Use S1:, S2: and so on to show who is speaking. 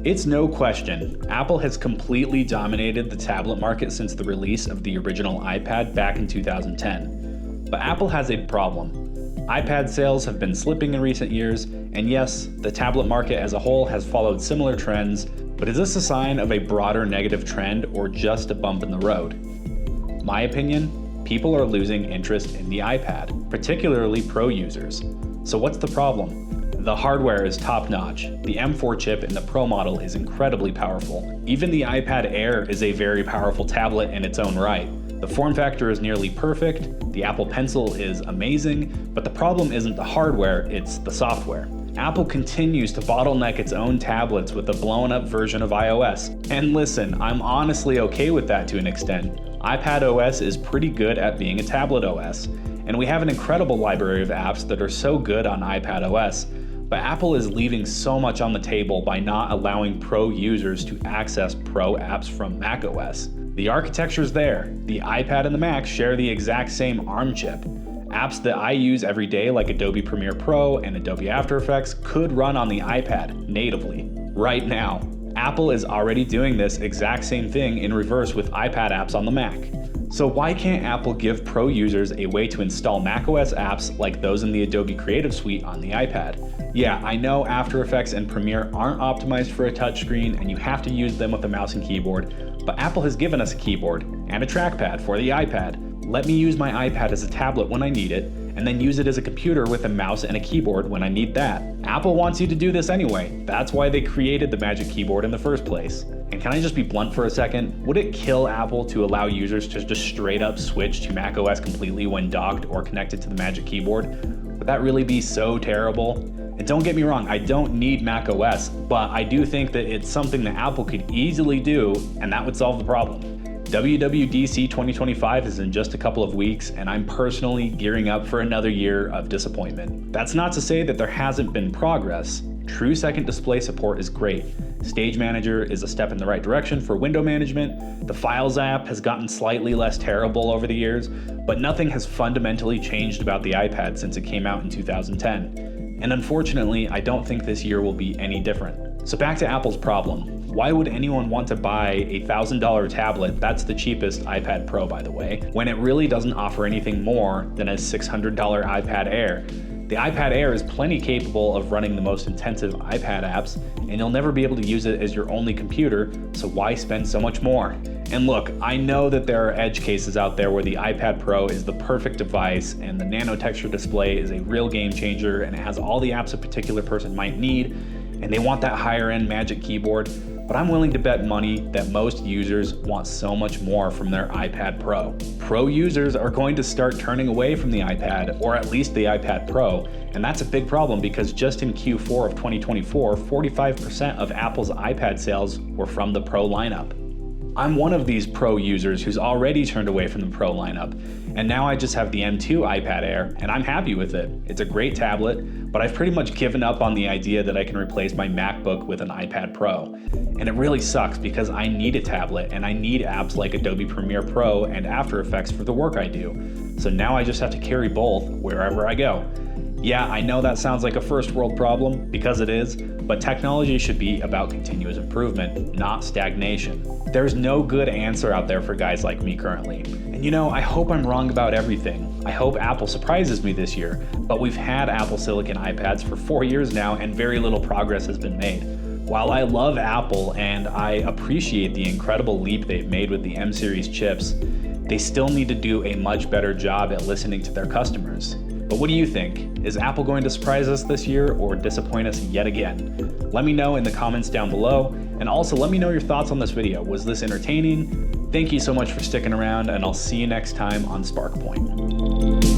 S1: It's no question, Apple has completely dominated the tablet market since the release of the original iPad back in 2010. But Apple has a problem. iPad sales have been slipping in recent years, and yes, the tablet market as a whole has followed similar trends, but is this a sign of a broader negative trend or just a bump in the road? My opinion, people are losing interest in the iPad, particularly pro users. So what's the problem? The hardware is top-notch. The M4 chip in the Pro model is incredibly powerful. Even the iPad Air is a very powerful tablet in its own right. The form factor is nearly perfect, the Apple Pencil is amazing, but the problem isn't the hardware, it's the software. Apple continues to bottleneck its own tablets with a blown-up version of iOS. And listen, I'm honestly okay with that to an extent. iPadOS is pretty good at being a tablet OS, and we have an incredible library of apps that are so good on iPadOS. But Apple is leaving so much on the table by not allowing pro users to access pro apps from macOS. The architecture's there. The iPad and the Mac share the exact same ARM chip. Apps that I use every day like Adobe Premiere Pro and Adobe After Effects could run on the iPad natively. Right now, Apple is already doing this exact same thing in reverse with iPad apps on the Mac. So why can't Apple give pro users a way to install macOS apps like those in the Adobe Creative Suite on the iPad? Yeah, I know After Effects and Premiere aren't optimized for a touchscreen and you have to use them with a mouse and keyboard, but Apple has given us a keyboard and a trackpad for the iPad. Let me use my iPad as a tablet when I need it, and then use it as a computer with a mouse and a keyboard when I need that. Apple wants you to do this anyway. That's why they created the Magic Keyboard in the first place. And can I just be blunt for a second? Would it kill Apple to allow users to just straight up switch to macOS completely when docked or connected to the Magic Keyboard? Would that really be so terrible? And don't get me wrong, I don't need macOS, but I do think that it's something that Apple could easily do, and that would solve the problem. WWDC 2025 is in just a couple of weeks, and I'm personally gearing up for another year of disappointment. That's not to say that there hasn't been progress. True second display support is great. Stage Manager is a step in the right direction for window management. The Files app has gotten slightly less terrible over the years, but nothing has fundamentally changed about the iPad since it came out in 2010. And unfortunately, I don't think this year will be any different. So back to Apple's problem. Why would anyone want to buy a $1,000 tablet, that's the cheapest iPad Pro by the way, when it really doesn't offer anything more than a $600 iPad Air? The iPad Air is plenty capable of running the most intensive iPad apps, and you'll never be able to use it as your only computer, so why spend so much more? And look, I know that there are edge cases out there where the iPad Pro is the perfect device and the nano texture display is a real game changer and it has all the apps a particular person might need, and they want that higher end Magic Keyboard. But I'm willing to bet money that most users want so much more from their iPad Pro. Pro users are going to start turning away from the iPad, or at least the iPad Pro, and that's a big problem because just in Q4 of 2024, 45% of Apple's iPad sales were from the Pro lineup. I'm one of these Pro users who's already turned away from the Pro lineup, and now I just have the M2 iPad Air, and I'm happy with it. It's a great tablet, but I've pretty much given up on the idea that I can replace my MacBook with an iPad Pro. And it really sucks because I need a tablet and I need apps like Adobe Premiere Pro and After Effects for the work I do. So now I just have to carry both wherever I go. Yeah, I know that sounds like a first world problem, because it is, but technology should be about continuous improvement, not stagnation. There's no good answer out there for guys like me currently. And you know, I hope I'm wrong about everything. I hope Apple surprises me this year, but we've had Apple Silicon iPads for 4 years now and very little progress has been made. While I love Apple and I appreciate the incredible leap they've made with the M series chips, they still need to do a much better job at listening to their customers. But what do you think? Is Apple going to surprise us this year or disappoint us yet again? Let me know in the comments down below, and also let me know your thoughts on this video. Was this entertaining? Thank you so much for sticking around, and I'll see you next time on SparkPoint.